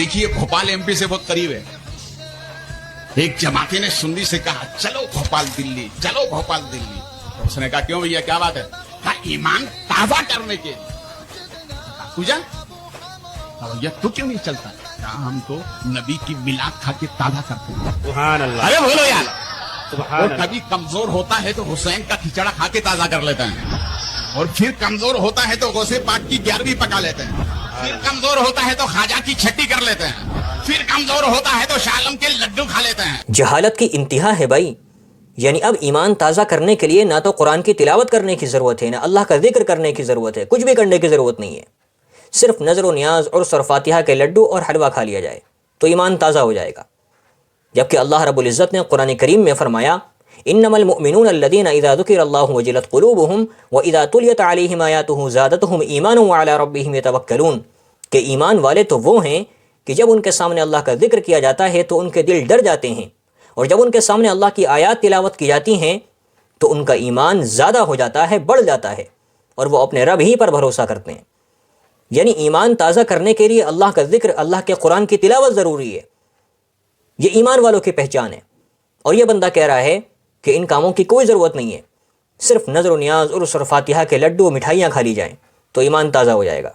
देखिए भोपाल एमपी से बहुत करीब है। एक जमाती ने सुन्नी से कहा चलो भोपाल दिल्ली, चलो भोपाल दिल्ली। तो उसने कहा क्यों भैया क्या बात है? कहा ईमान ताजा करने के लिए। पूजा भैया तू क्यों नहीं चलता? कहा हम तो नबी की मिलाद खा के ताजा करते हैं। सुभान अल्लाह, अरे बोलो यार, सुभान और अल्लाह। कभी कमजोर होता है तो हुसैन का खिचड़ा खा के ताजा कर लेते हैं, और फिर कमजोर होता है तो गौसे पाक की 11वीं पका लेते हैं, फिर कमजोर होता है तो खाजा की छठी कर लेते हैं, फिर कमजोर होता है तो शालम के लड्डू खा लेते हैं। जहालत की इंतहा है भाई। यानी अब ईमान ताज़ा करने के लिए ना तो कुरान की तिलावत करने की ज़रूरत है, ना अल्लाह का जिक्र करने की ज़रूरत है, कुछ भी करने की ज़रूरत नहीं है। सिर्फ नज़र व नियाज और सरफातिहा के लड्डू और हलवा खा लिया जाए तो ईमान ताज़ा हो जाएगा। जबकि अल्लाह रब्बुल इज़्ज़त ने कुरान करीम में फरमाया इन्नमल मुअमिनून अल्लज़ीना इज़ा ज़ुकिरल्लाहु वजिलत क़ुलूबुहुम व इज़ा तुलियत अलैहिम आयातुहु ज़ादतहुम ईमानन व अला रब्बिहिम यतवक्कलून, कि ईमान वाले तो वो हैं कि जब उनके सामने अल्लाह का जिक्र किया जाता है तो उनके दिल डर जाते हैं, और जब उनके सामने अल्लाह की आयात तिलावत की जाती हैं तो उनका ईमान ज़्यादा हो जाता है, बढ़ जाता है, और वो अपने रब ही पर भरोसा करते हैं। यानी ईमान ताज़ा करने के लिए अल्लाह का जिक्र, अल्लाह के कुरान की तिलावत ज़रूरी है। ये ईमान वालों की पहचान है। और ये बंदा कह रहा है कि इन कामों की कोई ज़रूरत नहीं है, सिर्फ नज़र व नियाज और फातिहा के लड्डू मिठाइयाँ खा ली जाएँ तो ईमान ताज़ा हो जाएगा।